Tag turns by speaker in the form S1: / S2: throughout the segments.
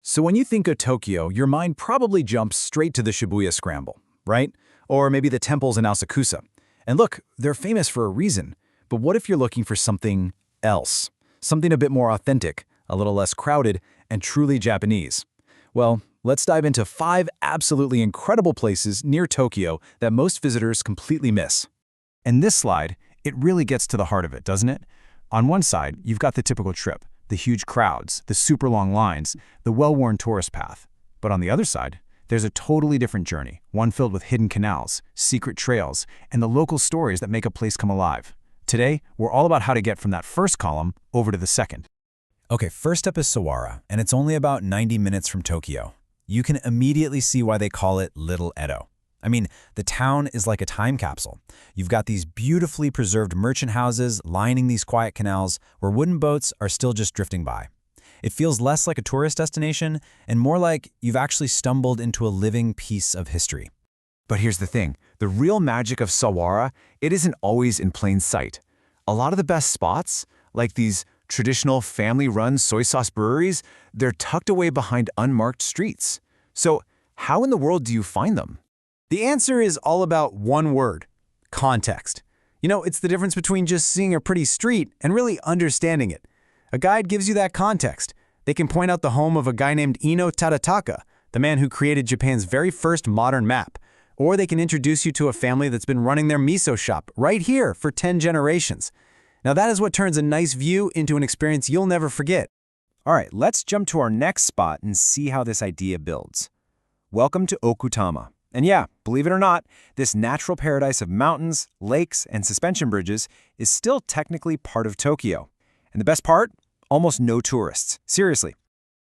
S1: So when you think of Tokyo, your mind probably jumps straight to the Shibuya Scramble, right? Or maybe the temples in Asakusa. And look, they're famous for a reason. But what if you're looking for something else? Something a bit more authentic, a little less crowded, and truly Japanese? Well, let's dive into 5 absolutely incredible places near Tokyo that most visitors completely miss. In this slide, it really gets to the heart of it, doesn't it? On one side, you've got the typical trip, the huge crowds, the super long lines, the well-worn tourist path. But on the other side, there's a totally different journey, one filled with hidden canals, secret trails, and the local stories that make a place come alive. Today, we're all about how to get from that first column over to the second. Okay, first up is Sawara, and it's only about 90 minutes from Tokyo. You can immediately see why they call it Little Edo. I mean, the town is like a time capsule. You've got these beautifully preserved merchant houses lining these quiet canals where wooden boats are still just drifting by. It feels less like a tourist destination and more like you've actually stumbled into a living piece of history.
S2: But here's the thing, the real magic of Sawara, it isn't always in plain sight. A lot of the best spots, like these traditional family-run soy sauce breweries, they're tucked away behind unmarked streets. So how in the world do you find them?
S1: The answer is all about one word: context. You know, it's the difference between just seeing a pretty street and really understanding it. A guide gives you that context. They can point out the home of a guy named Ino Tadataka, the man who created Japan's very first modern map. Or they can introduce you to a family that's been running their miso shop right here for 10 generations. Now that is what turns a nice view into an experience you'll never forget.
S3: All right, let's jump to our next spot and see how this idea builds. Welcome to Okutama. And yeah, believe it or not, this natural paradise of mountains, lakes, and suspension bridges is still technically part of Tokyo. And the best part? Almost no tourists. Seriously.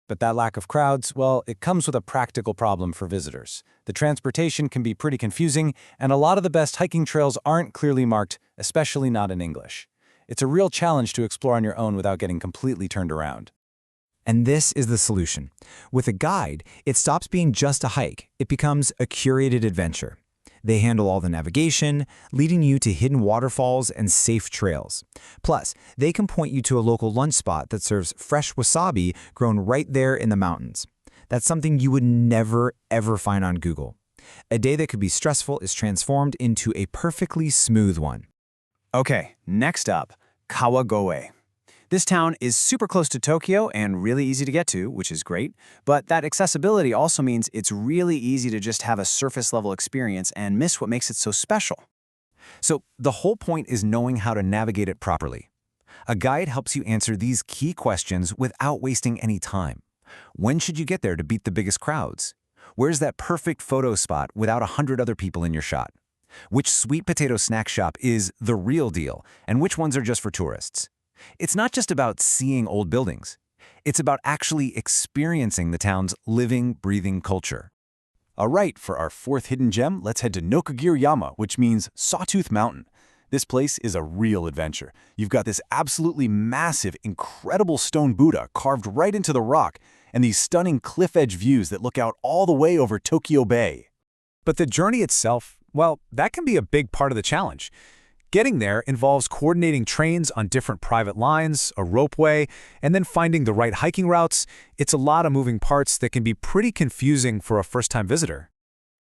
S1: But that lack of crowds, well, it comes with a practical problem for visitors. The transportation can be pretty confusing, and a lot of the best hiking trails aren't clearly marked, especially not in English. It's a real challenge to explore on your own without getting completely turned around.
S4: And this is the solution. With a guide, it stops being just a hike. It becomes a curated adventure. They handle all the navigation, leading you to hidden waterfalls and safe trails. Plus, they can point you to a local lunch spot that serves fresh wasabi grown right there in the mountains. That's something you would never, ever find on Google. A day that could be stressful is transformed into a perfectly smooth one.
S3: Okay, next up, Kawagoe. This town is super close to Tokyo and really easy to get to, which is great, but that accessibility also means it's really easy to just have a surface-level experience and miss what makes it so special.
S2: So the whole point is knowing how to navigate it properly. A guide helps you answer these key questions without wasting any time. When should you get there to beat the biggest crowds? Where's that perfect photo spot without 100 other people in your shot? Which sweet potato snack shop is the real deal, and which ones are just for tourists? It's not just about seeing old buildings. It's about actually experiencing the town's living, breathing culture. All right, for our 4th hidden gem, let's head to Nokogiri-yama, which means Sawtooth Mountain. This place is a real adventure. You've got this absolutely massive, incredible stone Buddha carved right into the rock, and these stunning cliff-edge views that look out all the way over Tokyo Bay.
S1: But the journey itself, well, that can be a big part of the challenge. Getting there involves coordinating trains on different private lines, a ropeway, and then finding the right hiking routes. It's a lot of moving parts that can be pretty confusing for a first-time visitor.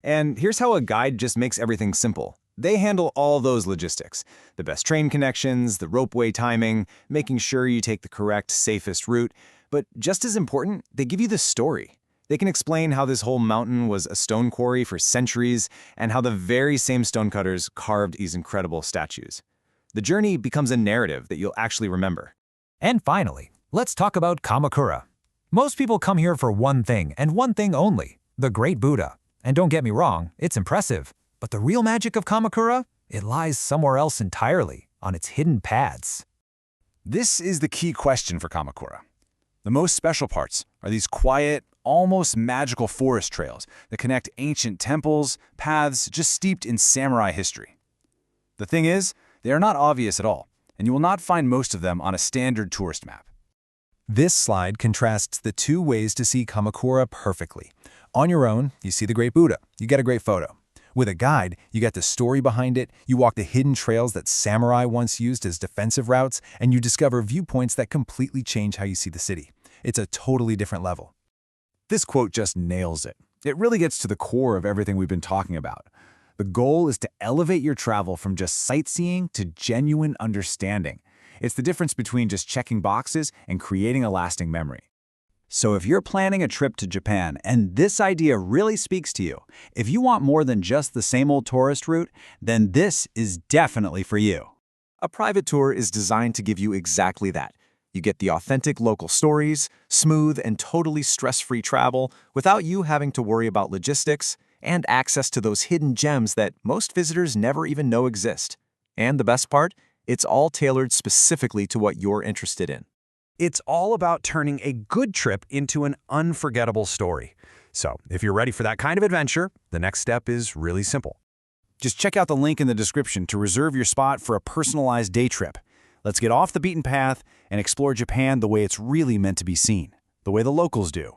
S3: And here's how a guide just makes everything simple. They handle all those logistics. The best train connections, the ropeway timing, making sure you take the correct, safest route. But just as important, they give you the story. They can explain how this whole mountain was a stone quarry for centuries and how the very same stonecutters carved these incredible statues. The journey becomes a narrative that you'll actually remember.
S5: And finally, let's talk about Kamakura. Most people come here for one thing and one thing only, the Great Buddha. And don't get me wrong, it's impressive. But the real magic of Kamakura? It lies somewhere else entirely, on its hidden paths.
S2: This is the key question for Kamakura. The most special parts are these quiet, almost magical forest trails that connect ancient temples, paths just steeped in samurai history. The thing is, they are not obvious at all, and you will not find most of them on a standard tourist map.
S1: This slide contrasts the 2 ways to see Kamakura perfectly. On your own, you see the Great Buddha. You get a great photo. With a guide, you get the story behind it, you walk the hidden trails that samurai once used as defensive routes, and you discover viewpoints that completely change how you see the city. It's a totally different level. This quote just nails it. It really gets to the core of everything we've been talking about. The goal is to elevate your travel from just sightseeing to genuine understanding. It's the difference between just checking boxes and creating a lasting memory. So if you're planning a trip to Japan and this idea really speaks to you, if you want more than just the same old tourist route, then this is definitely for you.
S3: A private tour is designed to give you exactly that. You get the authentic local stories, smooth and totally stress-free travel without you having to worry about logistics, and access to those hidden gems that most visitors never even know exist. And the best part? It's all tailored specifically to what you're interested in.
S6: It's all about turning a good trip into an unforgettable story. So, if you're ready for that kind of adventure, the next step is really simple.
S1: Just check out the link in the description to reserve your spot for a personalized day trip. Let's get off the beaten path and explore Japan the way it's really meant to be seen, the way the locals do.